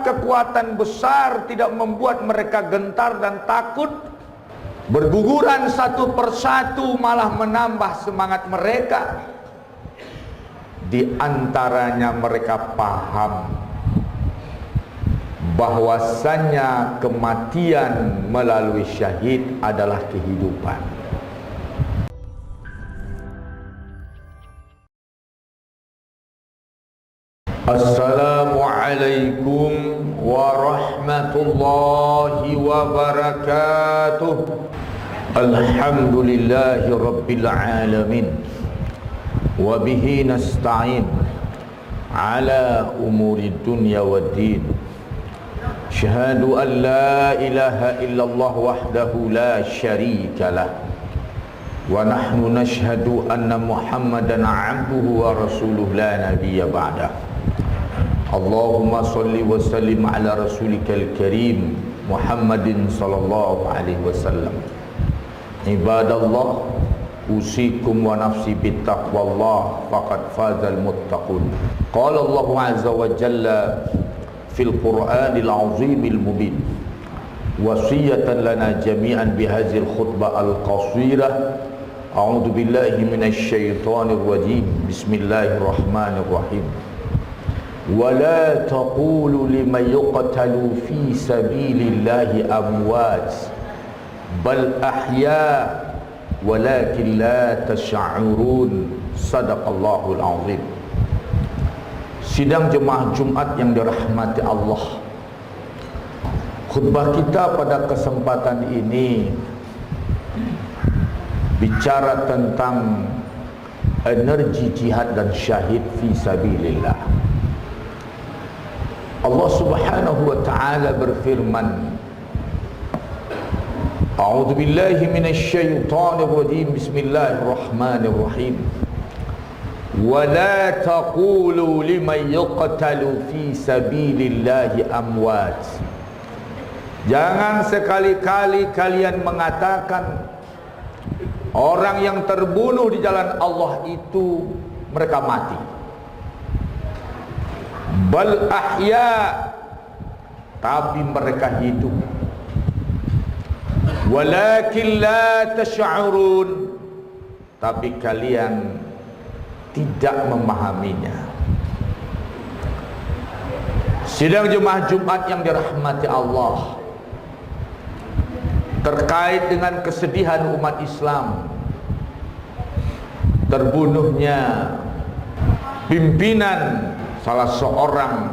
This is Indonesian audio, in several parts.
kekuatan besar tidak membuat mereka gentar dan takut? Berguguran satu persatu malah menambah semangat mereka. Di antaranya mereka paham bahwasannya kematian melalui syahid adalah kehidupan. Assalamualaikum warahmatullahi wabarakatuh. Alhamdulillahi rabbil alamin. Wa bihi nasta'in ala umuri dunya waddin. Syahadu an la ilaha illallah wahdahu la syarika lah. Wa nahnu nashhadu anna Muhammadan abduhu wa rasuluh la nabiyya ba'dah. Allahumma salli wa sallim ala rasulikal karim Muhammadin sallallahu alaihi wasallam. Ibadallah, usikum wa nafsi bittaqwallah faqad fazal muttaqun. Qala Allah azza wa jalla fil Qur'anil azimil mubin wasiyatan lana jami'an bihazil khutbah al-qasirah. A'udzu billahi minasy syaithanir rajim. Bismillahirrahmanirrahim. ولا تقولوا لمن يقتل في سبيل الله أموات بل أحياء ولكن لا تشعرون. صدق الله العظيم. Sidang jemaah Jumat yang dirahmati Allah, khutbah kita pada kesempatan ini bicara tentang energi jihad dan syahid fi sabilillah. Allah subhanahu wa ta'ala berfirman, A'udzu billahi minasy syaithanir rajim. Bismillahirrahmanirrahim. Wa la taqulu liman yuqtalu fi sabilillahi amwat. Jangan sekali-kali kalian mengatakan orang yang terbunuh di jalan Allah itu mereka mati. Bal ahya, tapi mereka hidup. Walakin la tash'urun, tapi kalian tidak memahaminya. Sidang jemaah Jumat yang dirahmati Allah, terkait dengan kesedihan umat Islam terbunuhnya pimpinan salah seorang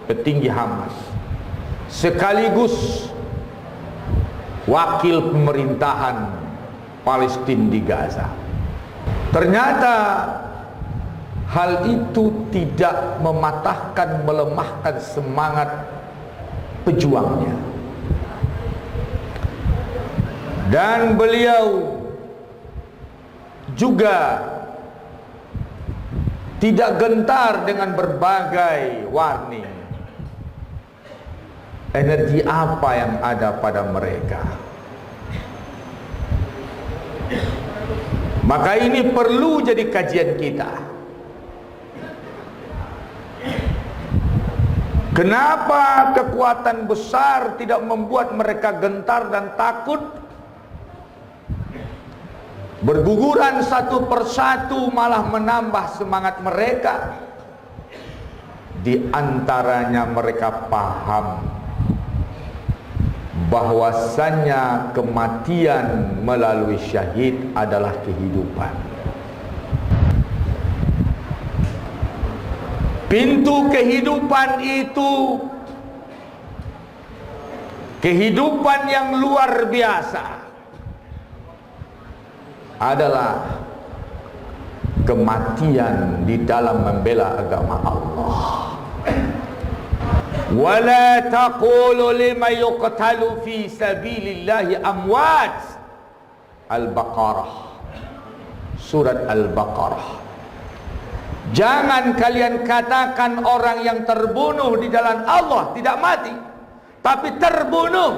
petinggi Hamas sekaligus wakil pemerintahan Palestina di Gaza. Ternyata hal itu tidak mematahkan, melemahkan semangat pejuangnya. Dan beliau juga tidak gentar dengan berbagai warning. Energi apa yang ada pada mereka? Maka ini perlu jadi kajian kita. Kenapa kekuatan besar tidak membuat mereka gentar dan takut? Berguguran satu persatu malah menambah semangat mereka. Di antaranya mereka paham bahwasannya kematian melalui syahid adalah kehidupan. Pintu kehidupan itu kehidupan yang luar biasa adalah kematian di dalam membela agama Allah. Wala taqulu liman yuqtalu fi sabilillahi amwat. Al-Baqarah, surat Al-Baqarah. Jangan kalian katakan orang yang terbunuh di jalan Allah tidak mati, tapi terbunuh.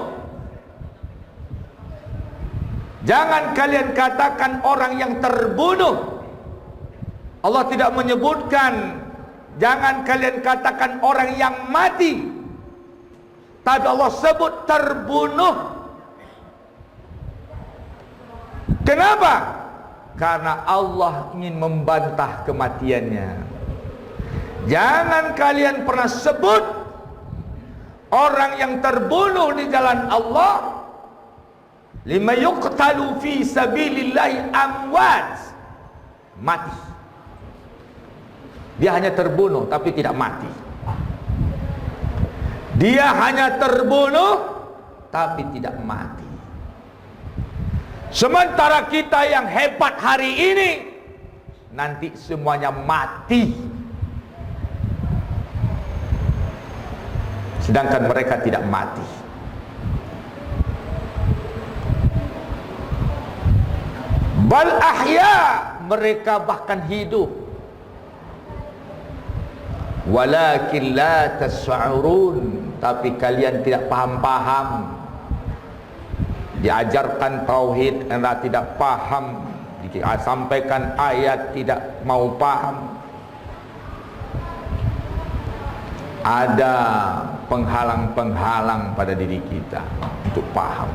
Jangan kalian katakan orang yang terbunuh. Allah tidak menyebutkan. Jangan kalian katakan orang yang mati, tapi Allah sebut terbunuh. Kenapa? Karena Allah ingin membantah kematiannya. Jangan kalian pernah sebut orang yang terbunuh di jalan Allah, lima yuqtalu fi sabilillahi amwat, mati. Dia hanya terbunuh tapi tidak mati. Dia hanya terbunuh tapi tidak mati. Sementara kita yang hebat hari ini nanti semuanya mati, sedangkan mereka tidak mati. Bal ahya, mereka bahkan hidup. Walakin la tas'urun, tapi kalian tidak paham-paham. Diajarkan tauhid, anda tidak paham. Sampaikan ayat, tidak mau paham. Ada penghalang-penghalang pada diri kita untuk paham.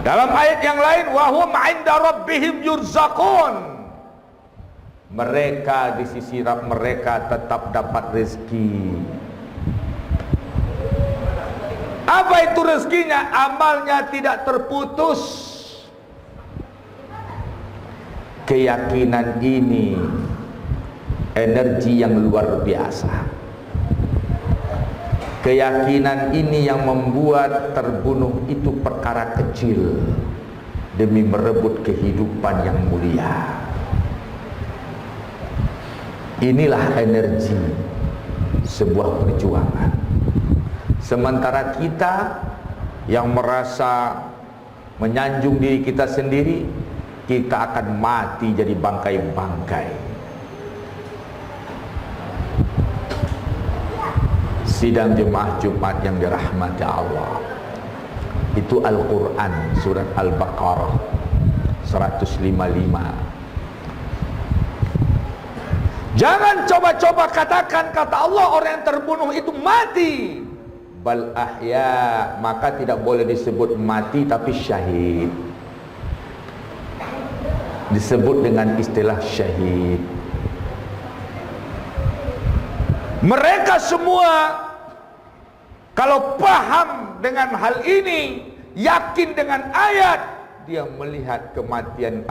Dalam ayat yang lain, wahum 'inda rabbihim yurzaqun, mereka di sisi Rabb mereka tetap dapat rezeki. Apa itu rezekinya? Amalnya tidak terputus. Keyakinan ini energi yang luar biasa. Keyakinan ini yang membuat terbunuh itu perkara kecil demi merebut kehidupan yang mulia. Inilah energi sebuah perjuangan. Sementara kita yang merasa menyanjung diri kita sendiri, kita akan mati jadi bangkai-bangkai. Sidang jemaah Jumat yang dirahmati Allah, itu Al-Quran surat Al-Baqarah 155. Jangan coba-coba katakan kata Allah orang yang terbunuh itu mati. Bal ahya, maka tidak boleh disebut mati tapi syahid. Disebut dengan istilah syahid. Mereka semua kalau paham dengan hal ini, yakin dengan ayat, dia melihat kematian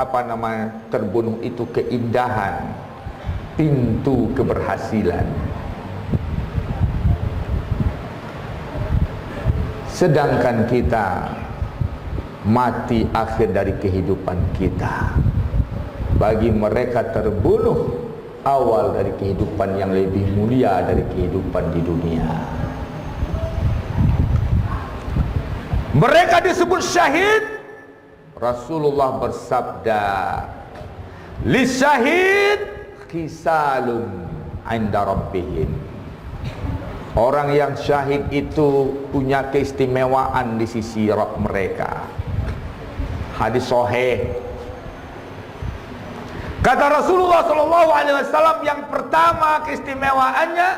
terbunuh itu keindahan, pintu keberhasilan. Sedangkan kita mati akhir dari kehidupan kita. Bagi mereka terbunuh awal dari kehidupan yang lebih mulia dari kehidupan di dunia. Mereka disebut syahid. Rasulullah bersabda, li syahid khisalun 'inda rabbihim. Orang yang syahid itu punya keistimewaan di sisi Rabb mereka. Hadis sahih. Kata Rasulullah SAW, yang pertama keistimewaannya,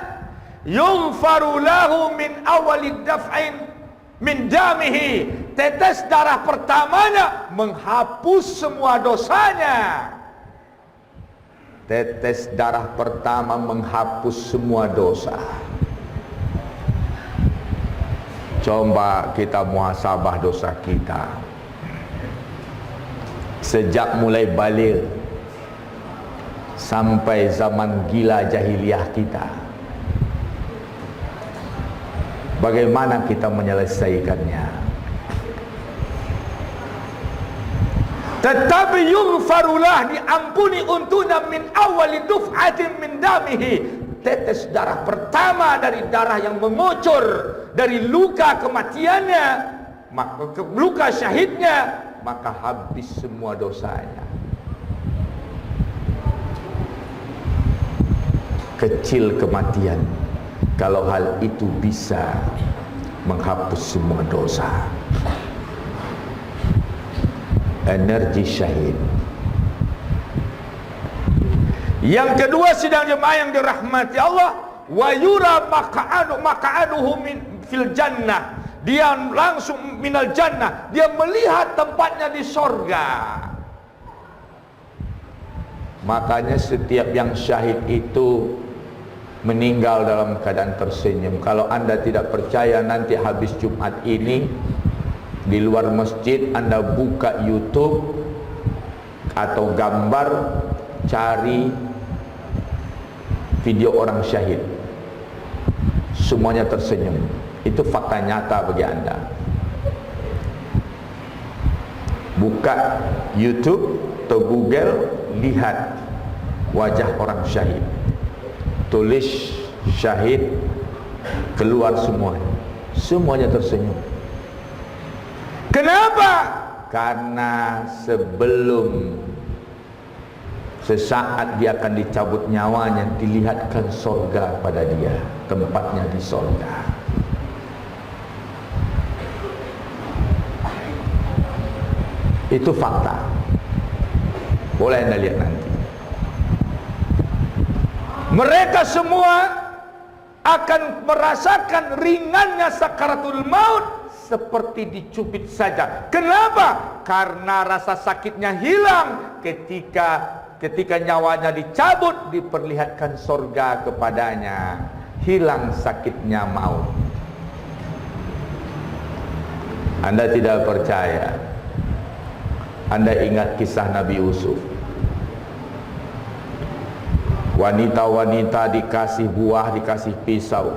yunfaru lahu min awalid daf'in min damihi. Tetes darah pertamanya menghapus semua dosanya. Tetes darah pertama menghapus semua dosa. Coba kita muhasabah dosa kita. Sejak mulai baligh sampai zaman gila jahiliyah kita, bagaimana kita menyelesaikannya? Tetapi yughfarulah, diampuni untuknya min awali duf'atin min damihi. Tetes darah pertama dari darah yang mengucur dari luka kematiannya, maka luka syahidnya, maka habis semua dosanya. Kecil kematian kalau hal itu bisa menghapus semua dosa. Energi syahid. Yang kedua, sidang jemaah yang dirahmati Allah, wa yura maq'aduhu min fil jannah. Dia langsung minal jannah, dia melihat tempatnya di sorga. Makanya setiap yang syahid itu meninggal dalam keadaan tersenyum. Kalau anda tidak percaya, nanti habis Jumat ini di luar masjid anda buka YouTube atau gambar, cari video orang syahid, semuanya tersenyum. Itu fakta nyata bagi anda. Buka YouTube atau Google, lihat wajah orang syahid, tulis syahid, keluar semuanya tersenyum. Kenapa? Karena sebelum sesaat dia akan dicabut nyawanya, dilihatkan sorga pada dia, tempatnya di sorga. Itu fakta. Boleh anda lihat nanti. Mereka semua akan merasakan ringannya sakaratul maut seperti dicubit saja. Kenapa? Karena rasa sakitnya hilang ketika nyawanya dicabut, diperlihatkan sorga kepadanya, hilang sakitnya maut. Anda tidak percaya? Anda ingat kisah Nabi Yusuf. Wanita-wanita dikasih buah, dikasih pisau,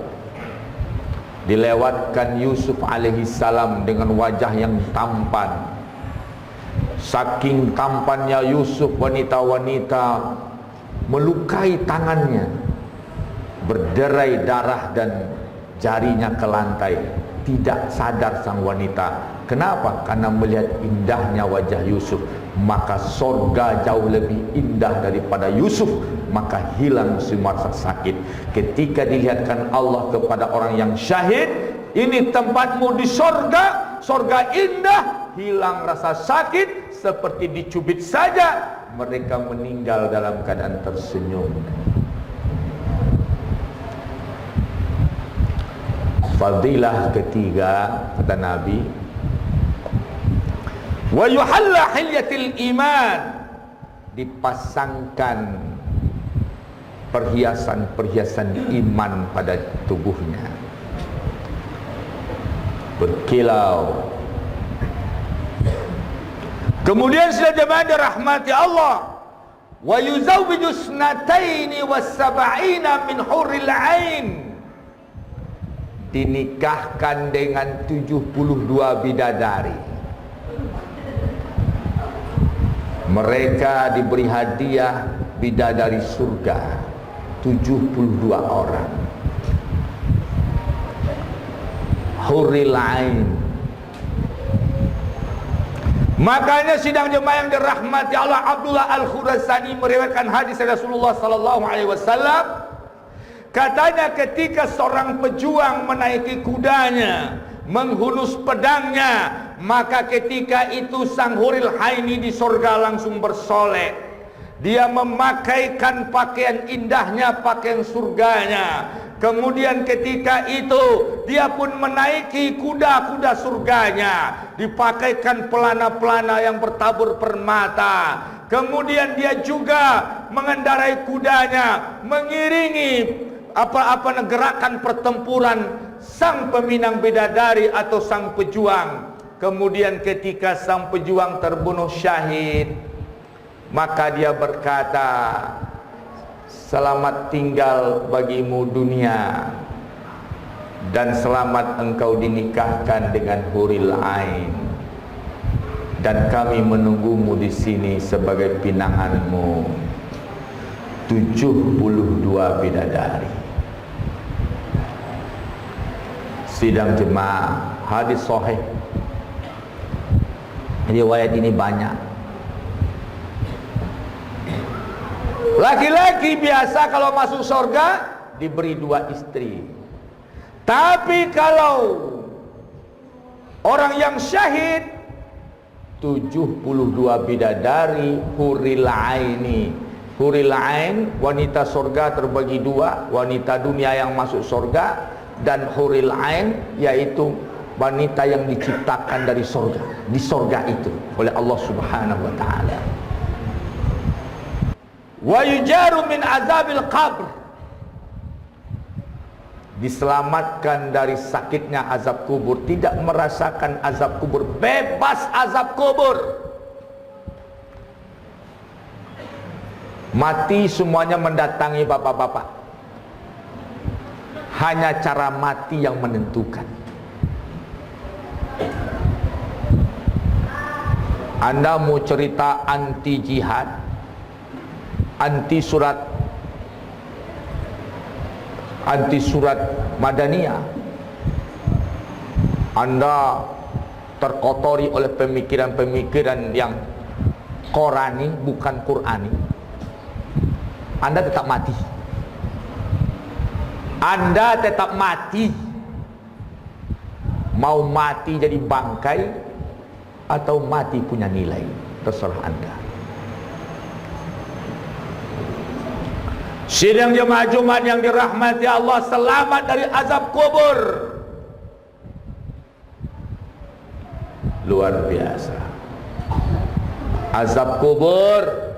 dilewatkan Yusuf alaihi salam dengan wajah yang tampan. Saking tampannya Yusuf, wanita-wanita melukai tangannya, berderai darah dan jarinya ke lantai. Tidak sadar sang wanita. Kenapa? Karena melihat indahnya wajah Yusuf. Maka sorga jauh lebih indah daripada Yusuf. Maka hilang semua rasa sakit. Ketika dilihatkan Allah kepada orang yang syahid, ini tempatmu di sorga, sorga indah, hilang rasa sakit, seperti dicubit saja. Mereka meninggal dalam keadaan tersenyum. Fadilah ketiga, kata Nabi, wa yuhalla hilyatil iman, dipasangkan perhiasan-perhiasan iman pada tubuhnya, berkilau. Kemudian sudah jemaah dirahmati Allah, wa yuzawwiju snataini was-sab'ina min huril ain, dinikahkan dengan 72 bidadari. Mereka diberi hadiah bidadari surga 72 orang. Huril ain. Makanya sidang jemaah yang dirahmati Allah, Abdullah Al-Khurasani meriwayatkan hadis Rasulullah sallallahu alaihi wasallam. Katanya ketika seorang pejuang menaiki kudanya, menghunus pedangnya, maka ketika itu sang huril aini di surga langsung bersolek. Dia memakaikan pakaian indahnya, pakaian surganya. Kemudian ketika itu dia pun menaiki kuda-kuda surganya, dipakaikan pelana-pelana yang bertabur permata. Kemudian dia juga mengendarai kudanya, mengiringi apa-apa gerakan pertempuran sang peminang bidadari atau sang pejuang. Kemudian ketika sang pejuang terbunuh syahid, maka dia berkata, selamat tinggal bagimu dunia, dan selamat engkau dinikahkan dengan huril ain, dan kami menunggumu di sini sebagai pinanganmu. 72 bidadari. Sidang jemaah, hadis sahih. Riwayat ini banyak. Laki-laki biasa kalau masuk surga diberi 2 istri. Tapi kalau orang yang syahid, 72 bidadari huril aini Huril ain, wanita surga terbagi dua, wanita dunia yang masuk surga, dan huril ain yaitu wanita yang diciptakan dari surga, di surga itu oleh Allah Subhanahu wa taala. Wa yujaru min azabil qabr, diselamatkan dari sakitnya azab kubur, tidak merasakan azab kubur, bebas azab kubur. Mati semuanya mendatangi bapak-bapak, hanya cara mati yang menentukan. Anda mau cerita anti jihad, anti surat Madaniyah, Anda terkotori oleh pemikiran-pemikiran yang Qurani bukan Qurani, Anda tetap mati. Anda tetap mati. Mau mati jadi bangkai atau mati punya nilai, terserah Anda. Sidang jemaah Jumat yang dirahmati Allah, selamat dari azab kubur. Luar biasa. Azab kubur,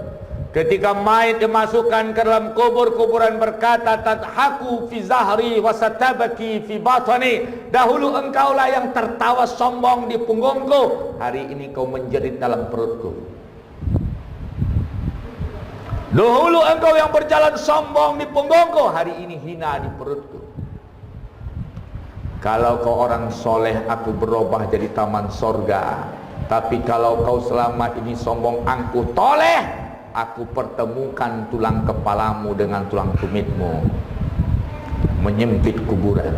ketika mayit dimasukkan ke dalam kubur, kuburan berkata, tadhaku fi zahri wasatabaki fi batani. Dahulu engkaulah yang tertawa sombong di punggungku, hari ini kau menjerit dalam perutku. Dahulu engkau yang berjalan sombong di punggungku, hari ini hina di perutku. Kalau kau orang soleh, aku berubah jadi taman sorga. Tapi kalau kau selama ini sombong, angkuh toleh, aku pertemukan tulang kepalamu dengan tulang tumitmu, menyempit kuburan.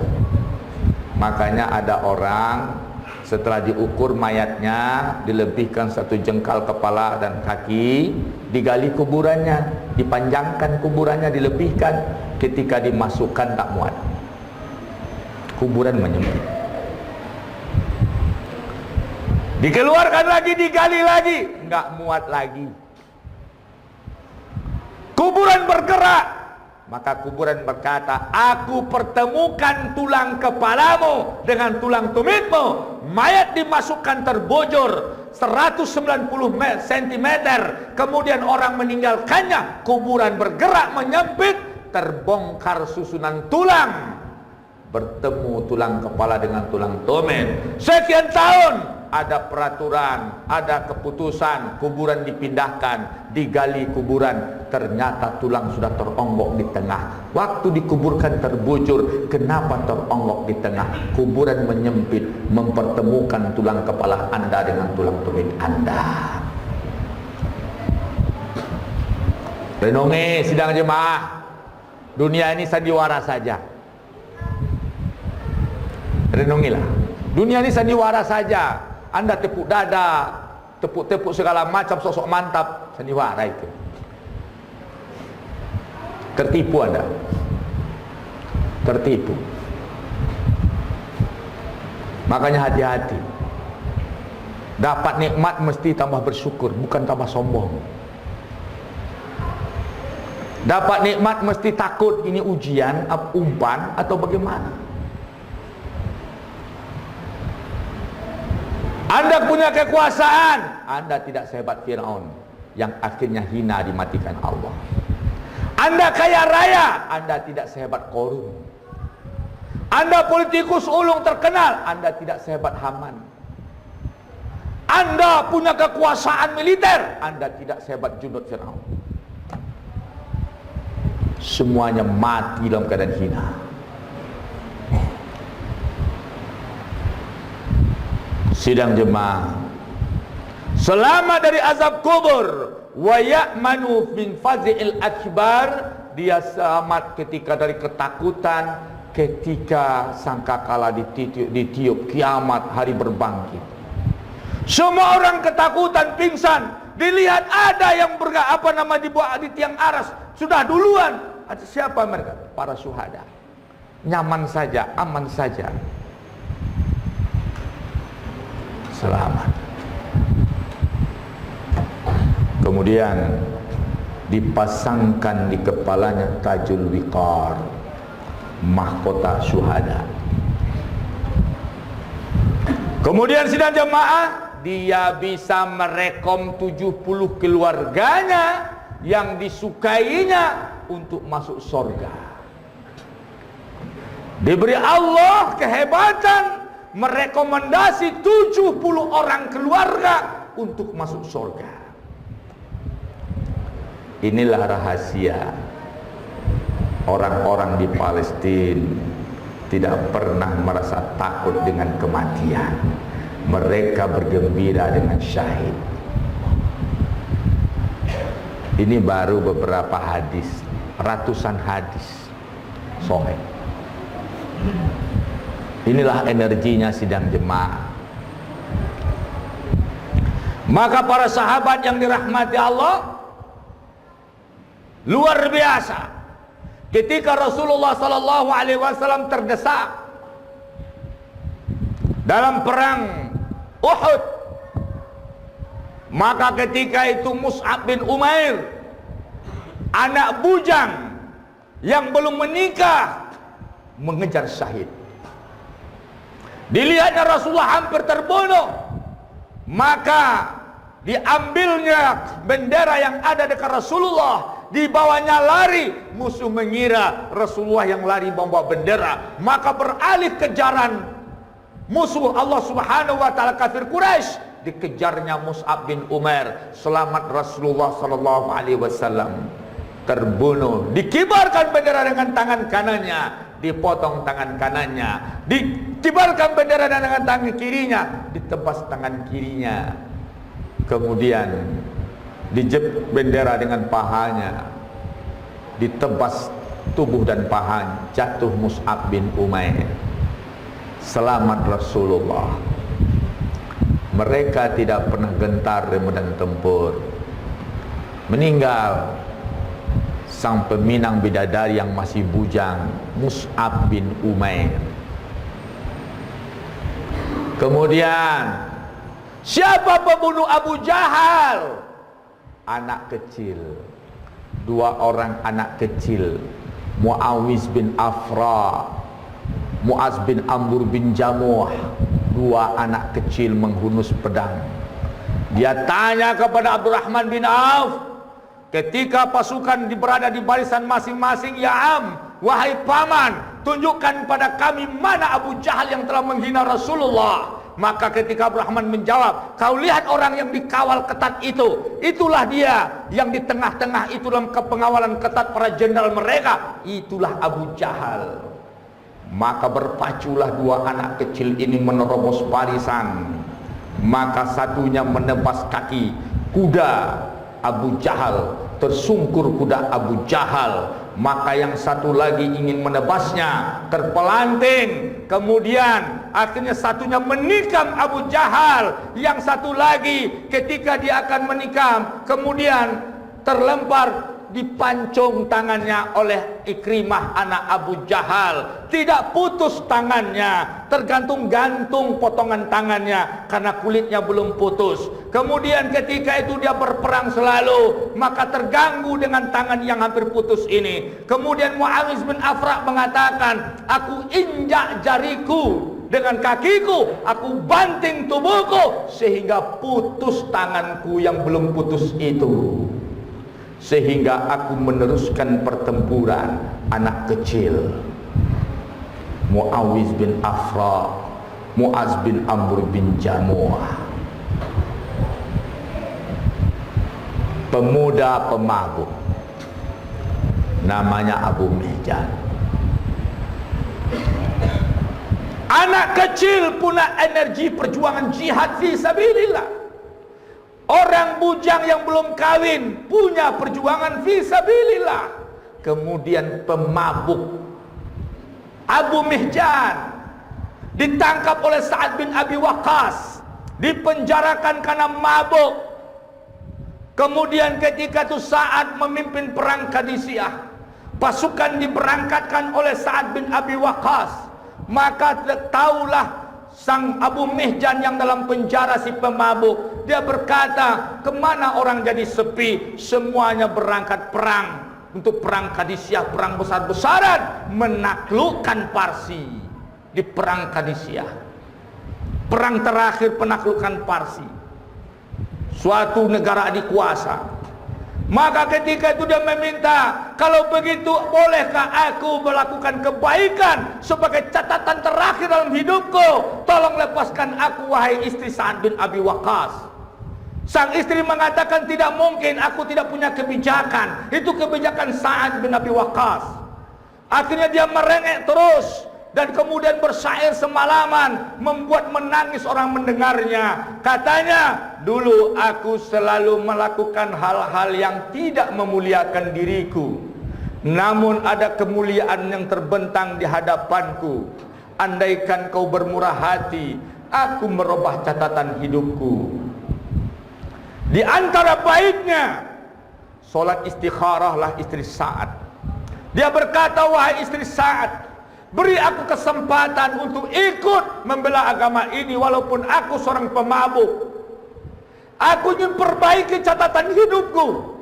Makanya ada orang setelah diukur mayatnya, dilebihkan 1 jengkal kepala dan kaki, digali kuburannya, dipanjangkan kuburannya, dilebihkan. Ketika dimasukkan tak muat, kuburan menyempit. Dikeluarkan lagi, digali lagi, enggak muat lagi. Kuburan bergerak, maka kuburan berkata, aku pertemukan tulang kepalamu dengan tulang tumitmu. Mayat dimasukkan terbujur 190 cm, kemudian orang meninggalkannya. Kuburan bergerak menyempit, terbongkar susunan tulang, bertemu tulang kepala dengan tulang tumit. Sekian tahun ada peraturan, ada keputusan, kuburan dipindahkan, digali kuburan, ternyata tulang sudah teronggok di tengah. Waktu dikuburkan terbujur, kenapa teronggok di tengah? Kuburan menyempit, mempertemukan tulang kepala Anda dengan tulang tumit Anda. Renungi sidang jemaah, dunia ini sandiwara saja. Renungilah, dunia ini sandiwara saja. Anda tepuk dada, tepuk-tepuk segala macam, sosok mantap, sandiwara itu. Tertipu Anda, tertipu. Makanya hati-hati. Dapat nikmat mesti tambah bersyukur, bukan tambah sombong. Dapat nikmat mesti takut ini ujian, umpan atau bagaimana. Anda punya kekuasaan, Anda tidak sehebat Fir'aun yang akhirnya hina dimatikan Allah. Anda kaya raya, Anda tidak sehebat Qarun. Anda politikus ulung terkenal, Anda tidak sehebat Haman. Anda punya kekuasaan militer, Anda tidak sehebat Junud Fir'aun. Semuanya mati dalam keadaan hina. Sidang jemaah, selamat dari azab kubur, wa ya'manu min fazi'il akbar, dia selamat ketika dari ketakutan ketika sangkakala ditiup kiamat, hari berbangkit. Semua orang ketakutan, pingsan. Dilihat ada yang dibawa di tiang aras, sudah duluan. Siapa mereka? Para syuhada. Nyaman saja, aman saja, selamat. Kemudian dipasangkan di kepalanya tajul wiqar, mahkota syuhada. Kemudian sidang jemaah, dia bisa merekom 70 keluarganya yang disukainya untuk masuk surga. Diberi Allah kehebatan merekomendasi 70 orang keluarga untuk masuk surga. Inilah rahasia orang-orang di Palestina tidak pernah merasa takut dengan kematian. Mereka bergembira dengan syahid. Ini baru beberapa hadis, ratusan hadis sahih. Inilah energinya sidang jemaah. Maka para sahabat yang dirahmati Allah, luar biasa. Ketika Rasulullah SAW terdesak dalam perang Uhud, maka ketika itu Mus'ab bin Umair, anak bujang yang belum menikah, mengejar syahid. Dilihatnya Rasulullah hampir terbunuh, maka diambilnya bendera yang ada dekat Rasulullah, dibawanya lari. Musuh mengira Rasulullah yang lari membawa bendera, maka beralih kejaran musuh Allah Subhanahu wa taala kafir Quraisy. Dikejarnya Mus'ab bin Umair, selamat Rasulullah sallallahu alaihi wasallam terbunuh. Dikibarkan bendera dengan tangan kanannya, dipotong tangan kanannya. Dikibarkan bendera dengan tangan kirinya, ditebas tangan kirinya. Kemudian dijepit bendera dengan pahanya, ditebas tubuh dan paha, jatuh Mus'ab bin Umair. Selamat Rasulullah. Mereka tidak pernah gentar di medan tempur. Meninggal sang peminang bidadari yang masih bujang, Mus'ab bin Umair. Kemudian siapa pembunuh Abu Jahal? Anak kecil, 2 orang anak kecil, Muawiz bin Afra, Muaz bin Amr bin Jamuh. 2 anak kecil menghunus pedang. Dia tanya kepada Abdurrahman bin Auf ketika pasukan berada di barisan masing-masing, "Ya Am, wahai paman, tunjukkan pada kami mana Abu Jahal yang telah menghina Rasulullah." Maka ketika Abdurrahman menjawab, "Kau lihat orang yang dikawal ketat itu, itulah dia yang di tengah-tengah itu dalam pengawalan ketat para jenderal mereka, itulah Abu Jahal." Maka berpaculah 2 anak kecil ini menerobos barisan. Maka satunya menebas kaki kuda Abu Jahal, tersungkur kuda Abu Jahal. Maka yang satu lagi ingin menebasnya, terpelanting. Kemudian akhirnya satunya menikam Abu Jahal, yang satu lagi ketika dia akan menikam, kemudian terlempar, dipancung tangannya oleh Ikrimah anak Abu Jahal. Tidak putus tangannya, tergantung-gantung potongan tangannya karena kulitnya belum putus. Kemudian ketika itu dia berperang selalu, maka terganggu dengan tangan yang hampir putus ini. Kemudian Muawiz bin Afra mengatakan, "Aku injak jariku dengan kakiku, aku banting tubuhku sehingga putus tanganku yang belum putus itu, sehingga aku meneruskan pertempuran." Anak kecil Muawiz bin Afra, Muaz bin Amr bin Jamuh, pemuda pemabuk, namanya Abu Mihjan. Anak kecil punya energi perjuangan jihad fi sabilillah. Orang bujang yang belum kawin punya perjuangan fi sabilillah. Kemudian pemabuk Abu Mihjan ditangkap oleh Sa'ad bin Abi Waqqas, dipenjarakan karena mabuk. Kemudian ketika itu Sa'ad memimpin perang Qadisiyah, pasukan diberangkatkan oleh Sa'ad bin Abi Waqqas. Maka tahulah sang Abu Mihjan yang dalam penjara, si pemabuk, dia berkata, kemana orang jadi sepi? Semuanya berangkat perang, untuk perang Qadisiyah, perang besar-besaran, menaklukkan Parsi. Di perang Qadisiyah, perang terakhir penaklukan Parsi, suatu negara dikuasa. Maka ketika itu dia meminta, kalau begitu bolehkah aku melakukan kebaikan sebagai catatan terakhir dalam hidupku? Tolong lepaskan aku, wahai istri Sa'ad bin Abi Waqqas. Sang istri mengatakan, tidak mungkin, aku tidak punya kebijakan. Itu kebijakan Sa'ad bin Abi Waqqas. Akhirnya dia merengek terus, dan kemudian bersyair semalaman, membuat menangis orang mendengarnya. Katanya, dulu aku selalu melakukan hal-hal yang tidak memuliakan diriku, namun ada kemuliaan yang terbentang di hadapanku. Andaikan kau bermurah hati, aku merubah catatan hidupku. Di antara baiknya, solat istikharahlah istri Sa'ad. Dia berkata, wahai istri Sa'ad, beri aku kesempatan untuk ikut membela agama ini, walaupun aku seorang pemabuk. Aku ingin perbaiki catatan hidupku.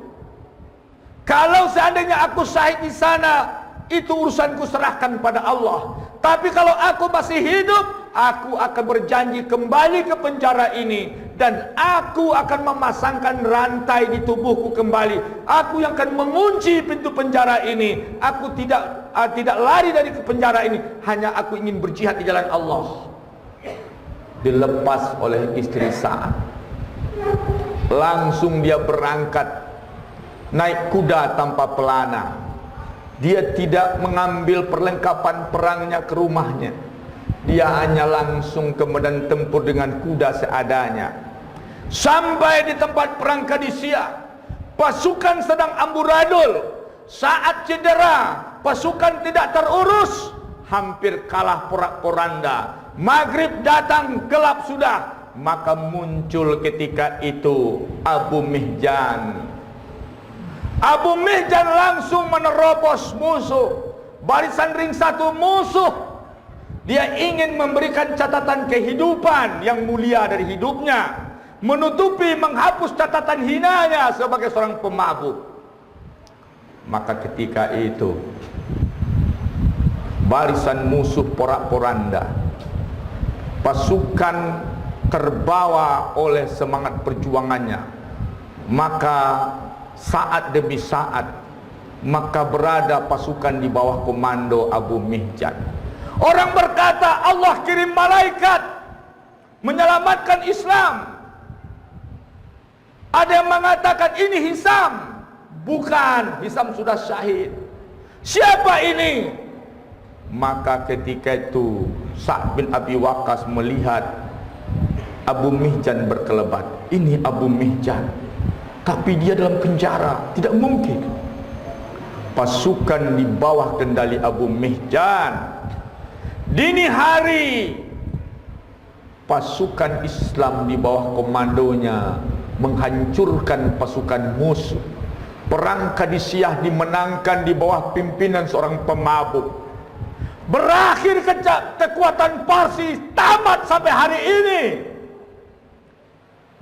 Kalau seandainya aku syahid di sana, itu urusanku serahkan pada Allah. Tapi kalau aku masih hidup, aku akan berjanji kembali ke penjara ini, dan aku akan memasangkan rantai di tubuhku kembali. Aku yang akan mengunci pintu penjara ini. Aku tidak lari dari penjara ini, hanya aku ingin berjihad di jalan Allah. Dilepas oleh istri Sa'ad. Langsung dia berangkat naik kuda tanpa pelana. Dia tidak mengambil perlengkapan perangnya ke rumahnya. Dia hanya langsung ke medan tempur dengan kuda seadanya. Sampai di tempat perang Qadisiyah, pasukan sedang amburadul. Saat cedera, pasukan tidak terurus, hampir kalah porak-poranda. Maghrib datang, gelap sudah. Maka muncul ketika itu Abu Mihjan. Abu Mihjan langsung menerobos musuh, barisan ring satu musuh. Dia ingin memberikan catatan kehidupan yang mulia dari hidupnya, menutupi, menghapus catatan hinanya sebagai seorang pemabuk. Maka ketika itu barisan musuh porak-poranda, pasukan terbawa oleh semangat perjuangannya. Maka saat demi saat, maka berada pasukan di bawah komando Abu Mihjan. Orang berkata, Allah kirim malaikat menyelamatkan Islam. Ada yang mengatakan ini Hisam. Bukan, Hisam sudah syahid. Siapa ini? Maka ketika itu Sa'ad bin Abi Waqqas melihat Abu Mihjan berkelebat. Ini Abu Mihjan, tapi dia dalam penjara, tidak mungkin. Pasukan di bawah kendali Abu Mihjan. Dini hari, pasukan Islam di bawah komandonya menghancurkan pasukan musuh. Perang Qadisiyah dimenangkan di bawah pimpinan seorang pemabuk. Berakhir kekuatan Parsi, tamat sampai hari ini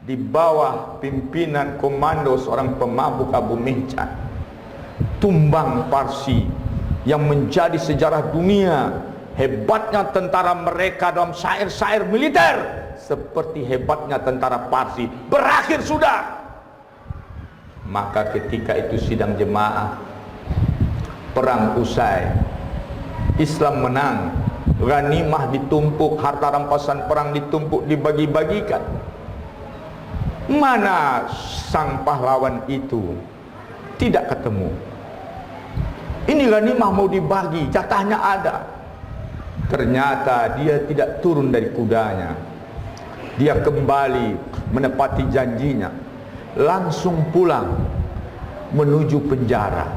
di bawah pimpinan komando seorang pemabuk Abu Mihjan. Tumbang Parsi yang menjadi sejarah dunia. Hebatnya tentara mereka dalam syair-syair militer, seperti hebatnya tentara Parsi, berakhir sudah. Maka ketika itu sidang jemaah, perang usai, Islam menang, ghanimah ditumpuk, harta rampasan perang ditumpuk, dibagi-bagikan. Mana sang pahlawan itu? Tidak ketemu. Ini ghanimah mau dibagi, jatahnya ada. Ternyata dia tidak turun dari kudanya. Dia kembali menepati janjinya, langsung pulang menuju penjara.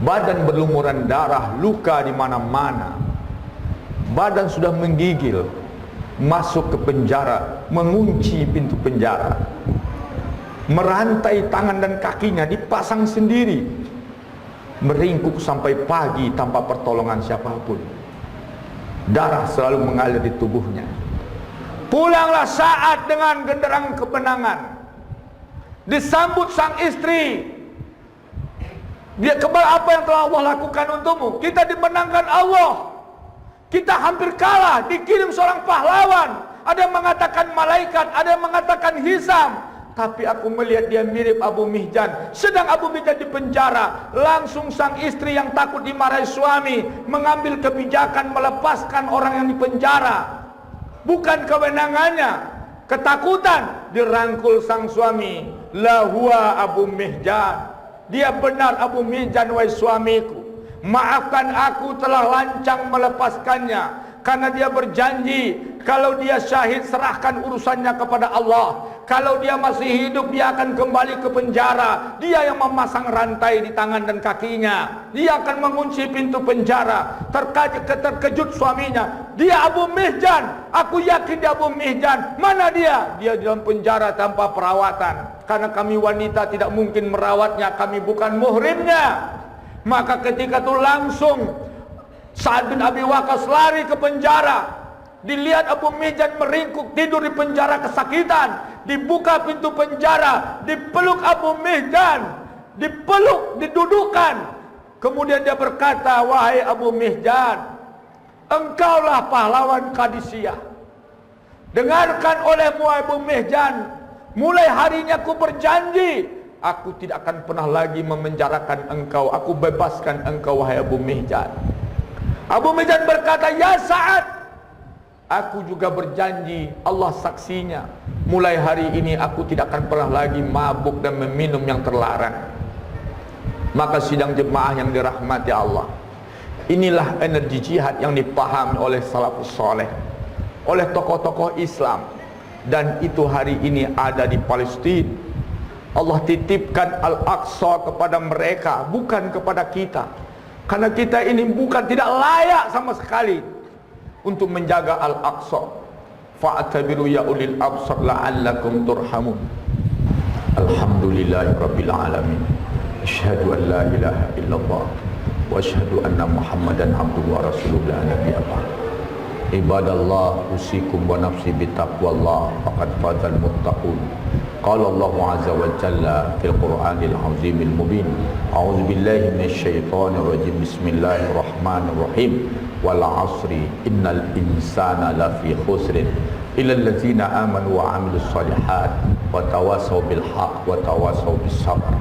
Badan berlumuran darah, luka di mana-mana. Badan sudah menggigil. Masuk ke penjara, mengunci pintu penjara. Merantai tangan dan kakinya, dipasang sendiri. Meringkuk sampai pagi tanpa pertolongan siapapun. Darah selalu mengalir di tubuhnya. Pulanglah Sa'ad dengan genderang kemenangan. Disambut sang istri. Dia apa yang telah Allah lakukan untukmu? Kita dimenangkan Allah. Kita hampir kalah, dikirim seorang pahlawan. Ada yang mengatakan malaikat, ada yang mengatakan Hisam. Tapi aku melihat dia mirip Abu Mihjan. Sedang Abu Mihjan di penjara, langsung sang istri yang takut dimarahi suami mengambil kebijakan melepaskan orang yang di penjara. Bukan kewenangannya, ketakutan, dirangkul sang suami. La huwa Abu Mihjan. Dia benar Abu Mihjan, wahai suamiku. Maafkan aku telah lancang melepaskannya, karena dia berjanji kalau dia syahid serahkan urusannya kepada Allah. Kalau dia masih hidup dia akan kembali ke penjara. Dia yang memasang rantai di tangan dan kakinya. Dia akan mengunci pintu penjara. Terkejut suaminya. Dia Abu Mihjan. Aku yakin dia Abu Mihjan. Mana dia? Dia dalam penjara tanpa perawatan. Karena kami wanita tidak mungkin merawatnya. Kami bukan muhrimnya. Maka ketika itu langsung Sa'ad bin Abi Waqqas lari ke penjara. Dilihat Abu Mihjan meringkuk tidur di penjara kesakitan. Dibuka pintu penjara, dipeluk Abu Mihjan, dipeluk, didudukkan. Kemudian dia berkata, wahai Abu Mihjan, engkaulah pahlawan Qadisiyah. Dengarkan olehmu Abu Mihjan, mulai hari ini aku berjanji, aku tidak akan pernah lagi memenjarakan engkau. Aku bebaskan engkau, wahai Abu Mihjan. Abu Mihjan berkata, ya Sa'ad, aku juga berjanji, Allah saksinya, mulai hari ini aku tidak akan pernah lagi mabuk dan meminum yang terlarang. Maka sidang jemaah yang dirahmati Allah, inilah energi jihad yang dipahami oleh salafus soleh, oleh tokoh-tokoh Islam. Dan itu hari ini ada di Palestina. Allah titipkan Al-Aqsa kepada mereka, bukan kepada kita. Karena kita ini bukan, tidak layak sama sekali untuk menjaga Al-Aqsa. Fa'tabiru ya ulil absar la'allakum turhamun. Alhamdulillahi rabbil alamin. Asyhadu an la ilaha illallah wa asyhadu anna Muhammadan abduhu wa rasuluhu la nabiyya ba'd. Ibadallah, usikum wa nafsi bitaqwallah, faqad fazal muttaqun. Qala Allah azza wa jalla fil Qur'anil azimil mubin. A'udzu billahi minasy syaithanir rajim. Bismillahirrahmanirrahim. Wal 'asri innal insana lafi khusrin illa allazina amanu wa 'amilus shalihat wa tawassaw bil haqq wa tawassaw bis sabr.